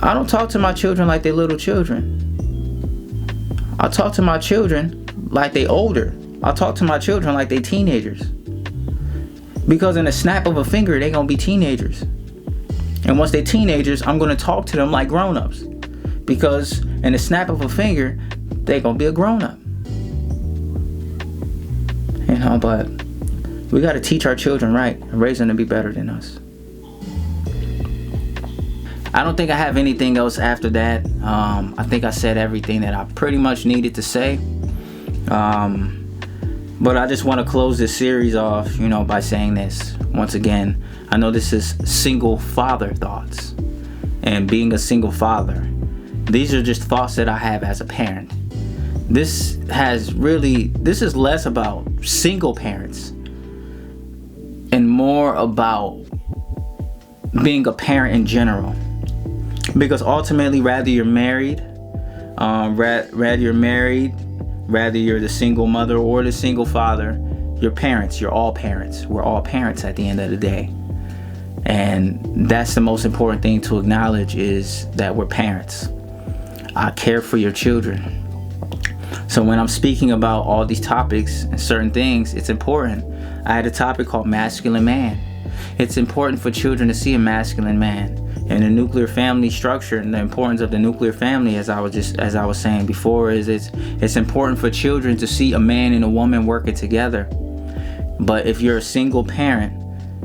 I don't talk to my children like they little children. I talk to my children like they older. I talk to my children like they teenagers. Because in a snap of a finger, they gonna be teenagers. And once they teenagers, I'm gonna talk to them like grown-ups. Because in a snap of a finger, they gonna be a grown-up. But we gotta teach our children right and raise them to be better than us. I don't think I have anything else after that. I think I said everything that I pretty much needed to say. But I just want to close this series off, by saying this. Once again, I know this is single father thoughts. And being a single father, these are just thoughts that I have as a parent. This is less about single parents and more about being a parent in general. Because ultimately, rather you're married, whether you're the single mother or the single father, you're parents. You're all parents. We're all parents at the end of the day. And that's the most important thing to acknowledge, is that we're parents. I care for your children. So when I'm speaking about all these topics and certain things, it's important. I had a topic called masculine man. It's important for children to see a masculine man. And the nuclear family structure and the importance of the nuclear family, as I was saying before, is it's important for children to see a man and a woman working together. But if you're a single parent,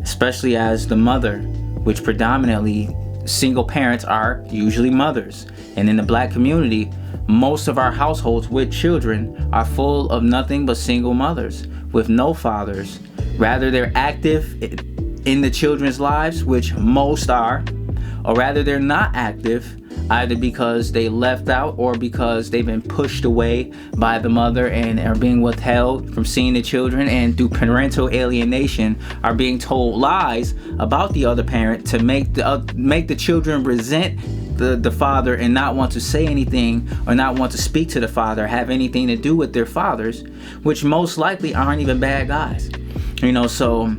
especially as the mother, which predominantly single parents are usually mothers, and in the black community, most of our households with children are full of nothing but single mothers with no fathers. Rather, they're active in the children's lives, which most are, or rather they're not active, either because they left out or because they've been pushed away by the mother and are being withheld from seeing the children, and through parental alienation are being told lies about the other parent to make the children resent the father and not want to say anything or not want to speak to the father, have anything to do with their fathers, which most likely aren't even bad guys. So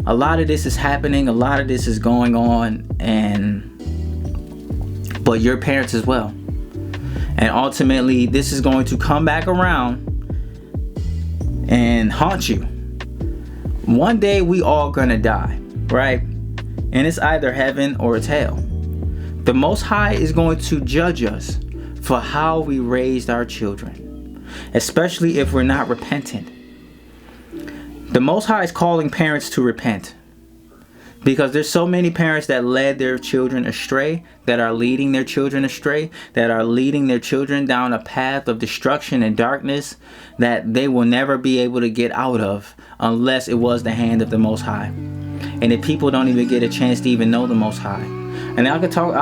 a lot of this is happening, a lot of this is going on, but you're parents as well. And ultimately, this is going to come back around and haunt you. One day we all gonna die, right? And it's either heaven or it's hell. The Most High is going to judge us for how we raised our children. especially if we're not repentant. The Most High is calling parents to repent, because there's so many parents that led their children astray, that are leading their children astray, that are leading their children down a path of destruction and darkness that they will never be able to get out of unless it was the hand of the Most High. And if people don't even get a chance to even know the Most High. And I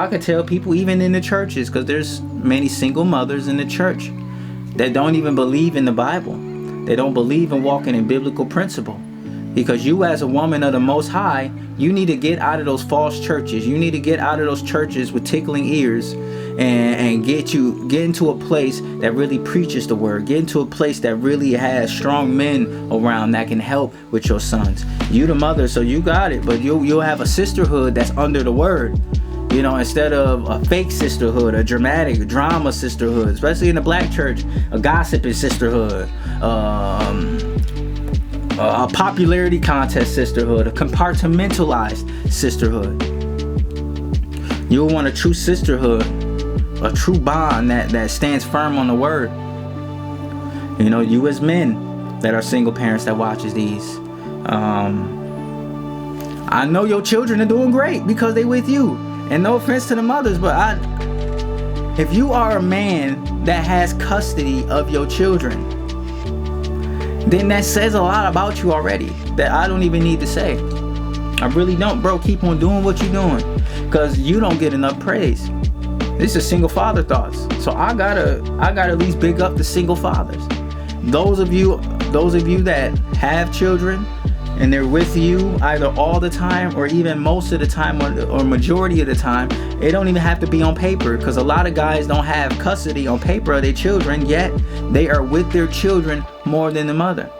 could tell people even in the churches, because there's many single mothers in the church that don't even believe in the Bible. They don't believe in walking in biblical principle. Because you, as a woman of the Most High, you need to get out of those false churches. You need to get out of those churches with tickling ears and get into a place that really preaches the word. Get into a place that really has strong men around that can help with your sons. You the mother, so you got it, but you'll have a sisterhood that's under the word. You know, instead of a fake sisterhood, a dramatic drama sisterhood, especially in the black church, a gossiping sisterhood, a popularity contest sisterhood, a compartmentalized sisterhood. You'll want a true sisterhood, a true bond that stands firm on the word. You know, you as men that are single parents that watches these, I know your children are doing great because they with you. And no offense to the mothers, but if you are a man that has custody of your children, then that says a lot about you already that I don't even need to say. I really don't, bro. Keep on doing what you're doing, because you don't get enough praise. This is single father thoughts, so I gotta at least big up the single fathers. Those of you that have children and they're with you either all the time or even most of the time or majority of the time, it don't even have to be on paper, because a lot of guys don't have custody on paper of their children, yet they are with their children more than the mother.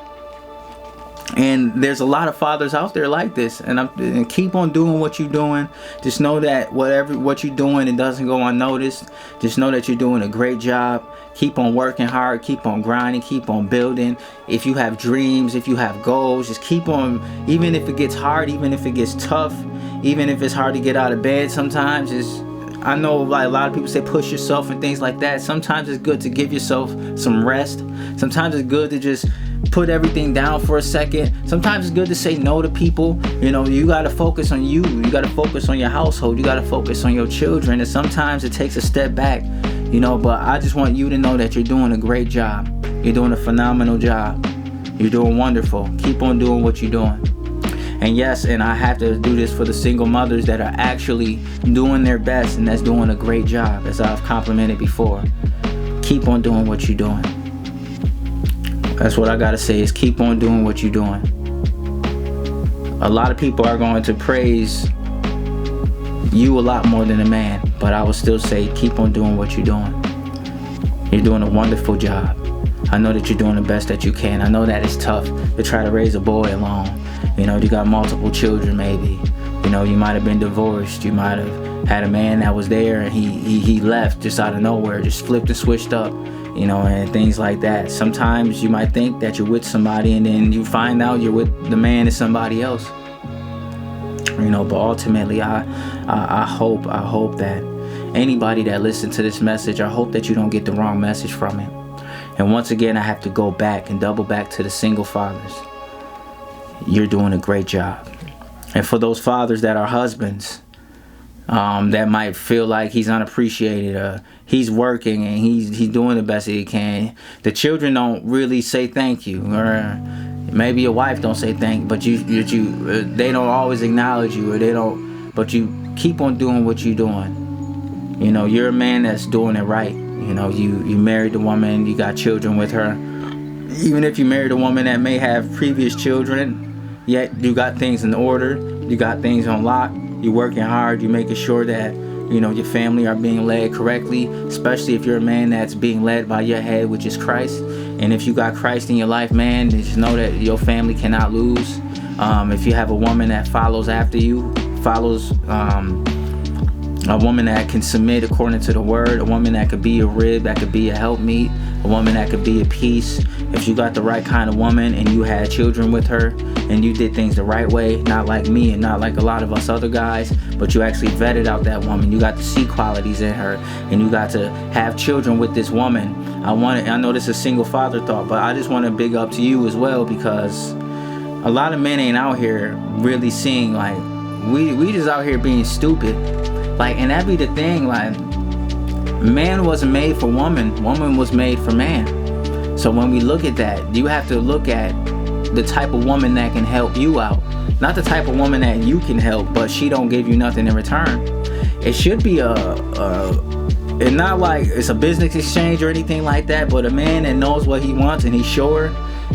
And there's a lot of fathers out there like this, and keep on doing what you're doing. Just know that what you're doing, it doesn't go unnoticed. Just know that you're doing a great job. Keep on working hard, keep on grinding, keep on building. If you have dreams, if you have goals, just keep on, even if it gets hard, even if it gets tough, even if it's hard to get out of bed sometimes. I know like a lot of people say push yourself and things like that. Sometimes it's good to give yourself some rest. Sometimes it's good to just put everything down for a second. Sometimes it's good to say no to people. You know, you got to focus on you. You got to focus on your household. You got to focus on your children. And sometimes it takes a step back, you know, but I just want you to know that you're doing a great job. You're doing a phenomenal job. You're doing wonderful. Keep on doing what you're doing. And yes, and I have to do this for the single mothers that are actually doing their best and that's doing a great job, as I've complimented before. Keep on doing what you're doing. That's what I gotta say, is keep on doing what you're doing. A lot of people are going to praise you a lot more than a man, but I will still say keep on doing what you're doing. You're doing a wonderful job. I know that you're doing the best that you can. I know that it's tough to try to raise a boy alone. You know, you got multiple children maybe. You know, you might have been divorced. You might have had a man that was there and he left just out of nowhere, just flipped and switched up, you know, and things like that. Sometimes you might think that you're with somebody and then you find out you're with the man and somebody else. You know, but ultimately I hope that anybody that listens to this message, I hope that you don't get the wrong message from it. And once again, I have to go back and double back to the single fathers. You're doing a great job. And for those fathers that are husbands, that might feel like he's unappreciated, he's working and he's doing the best that he can. The children don't really say thank you, or maybe your wife don't say thank you, but they don't always acknowledge you, or they don't. But you keep on doing what you're doing. You know, you're a man that's doing it right. You know, you married a woman, you got children with her. Even if you married a woman that may have previous children, yet you got things in order, you got things on lock, you're working hard, you're making sure that, you know, your family are being led correctly, especially if you're a man that's being led by your head, which is Christ. And if you got Christ in your life, man, just know that your family cannot lose. If you have a woman that follows after you, follows A woman that can submit according to the word. A woman that could be a rib, that could be a helpmeet. A woman that could be a piece. If you got the right kind of woman and you had children with her and you did things the right way, not like me and not like a lot of us other guys, but you actually vetted out that woman. You got to see qualities in her and you got to have children with this woman. I know this is a single father thought, but I just want to big up to you as well, because a lot of men ain't out here really seeing, like, we just out here being stupid. Like, and that be the thing, like, man wasn't made for woman, woman was made for man. So when we look at that, you have to look at the type of woman that can help you out, not the type of woman that you can help but she don't give you nothing in return. It should be and not like it's a business exchange or anything like that, but a man that knows what he wants and he's sure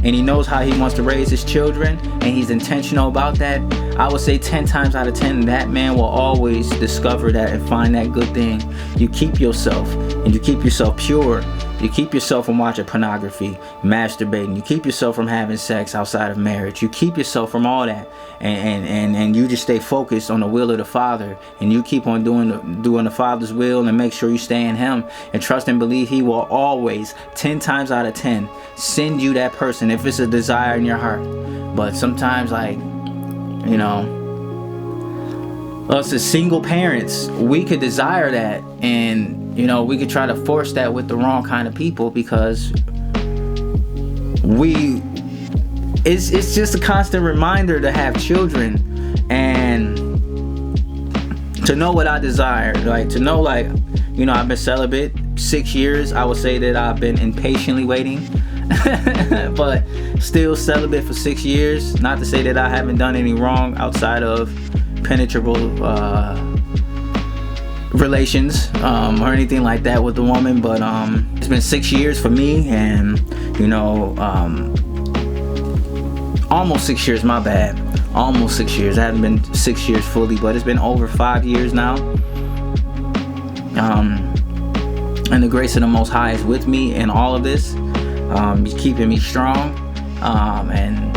and he knows how he wants to raise his children and he's intentional about that, I would say 10 times out of 10 that man will always discover that and find that good thing. You keep yourself and you keep yourself pure. You keep yourself from watching pornography, masturbating. You keep yourself from having sex outside of marriage. You keep yourself from all that, and you just stay focused on the will of the Father, and you keep on doing the Father's will, and make sure you stay in Him, and trust and believe He will always, 10 times out of 10, send you that person if it's a desire in your heart. But sometimes, like, you know, us as single parents, we could desire that, and you know, we could try to force that with the wrong kind of people, because it's just a constant reminder to have children and to know what I desire, like to know, like, you know, I've been celibate 6 years. I would say that I've been impatiently waiting but still celibate for 6 years. Not to say that I haven't done any wrong outside of penetrable relations or anything like that with the woman, but it's been 6 years for me, and you know, almost 6 years, my bad, almost 6 years. I haven't been 6 years fully, but it's been over 5 years now. And the grace of the Most High is with me in all of this. He's keeping me strong, and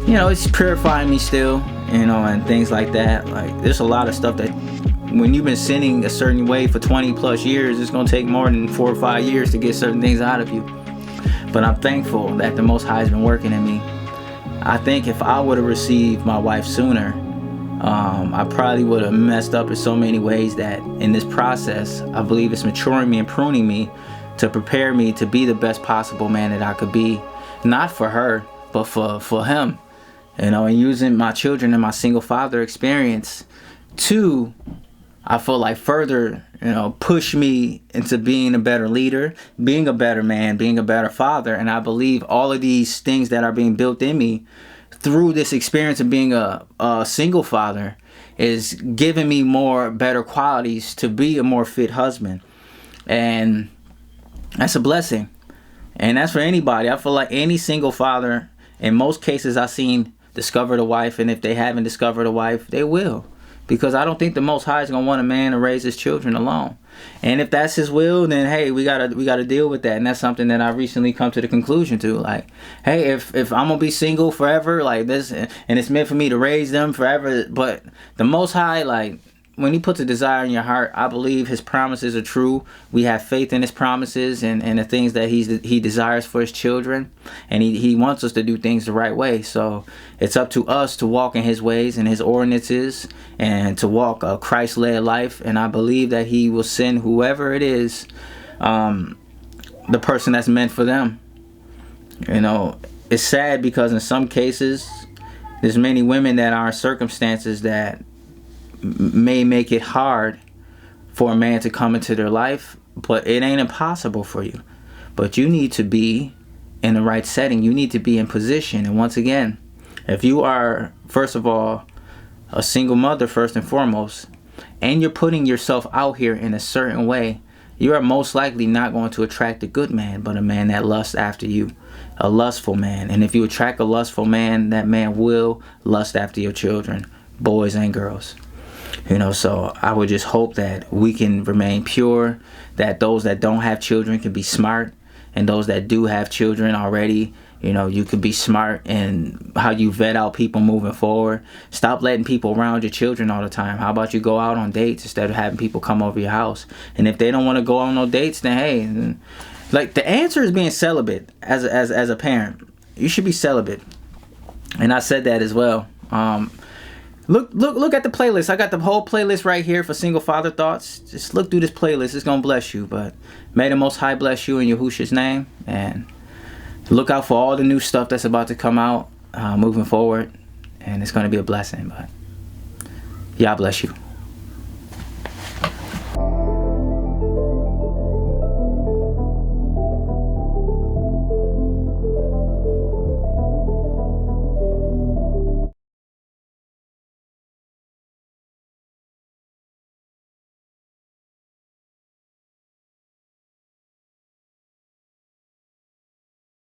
you know, it's purifying me still, you know, and things like that. Like, there's a lot of stuff that when you've been sinning a certain way for 20 plus years, it's gonna take more than 4 or 5 years to get certain things out of you. But I'm thankful that the Most High has been working in me. I think if I would have received my wife sooner, I probably would have messed up in so many ways that in this process, I believe it's maturing me and pruning me to prepare me to be the best possible man that I could be, not for her, but for him, you know, and using my children and my single father experience to, I feel like, further, you know, push me into being a better leader, being a better man, being a better father. And I believe all of these things that are being built in me through this experience of being a single father is giving me more better qualities to be a more fit husband. And that's a blessing. And that's for anybody. I feel like any single father, in most cases I've seen, discovered a wife, and if they haven't discovered a wife, they will. Because I don't think the Most High is gonna want a man to raise his children alone. And if that's His will, then hey, we gotta deal with that. And that's something that I recently come to the conclusion to. Like, hey, if I'm gonna be single forever, like this, and it's meant for me to raise them forever, but the Most High, like, when He puts a desire in your heart, I believe His promises are true. We have faith in His promises and the things that He desires for His children. And He wants us to do things the right way. So it's up to us to walk in His ways and His ordinances and to walk a Christ-led life. And I believe that He will send whoever it is, the person that's meant for them. You know, it's sad because in some cases, there's many women that are in circumstances that may make it hard for a man to come into their life, but it ain't impossible for you. But you need to be in the right setting. You need to be in position. And once again, if you are, first of all, a single mother first and foremost, and you're putting yourself out here in a certain way, you are most likely not going to attract a good man, but a man that lusts after you, a lustful man. And if you attract a lustful man, that man will lust after your children, boys and girls. You know, so I would just hope that we can remain pure, that those that don't have children can be smart, and those that do have children already You know, you could be smart in how you vet out people moving forward. Stop letting people around your children all the time. How about you go out on dates instead of having people come over your house? And if they don't want to go on no dates, then hey, like, the answer is being celibate as a parent. You should be celibate. And I said that as well. Look at the playlist. I got the whole playlist right here for single father thoughts. Just look through this playlist. It's gonna bless you. But may the Most High bless you in Yahushua's name, and look out for all the new stuff that's about to come out moving forward, and it's gonna be a blessing. But Yah bless you.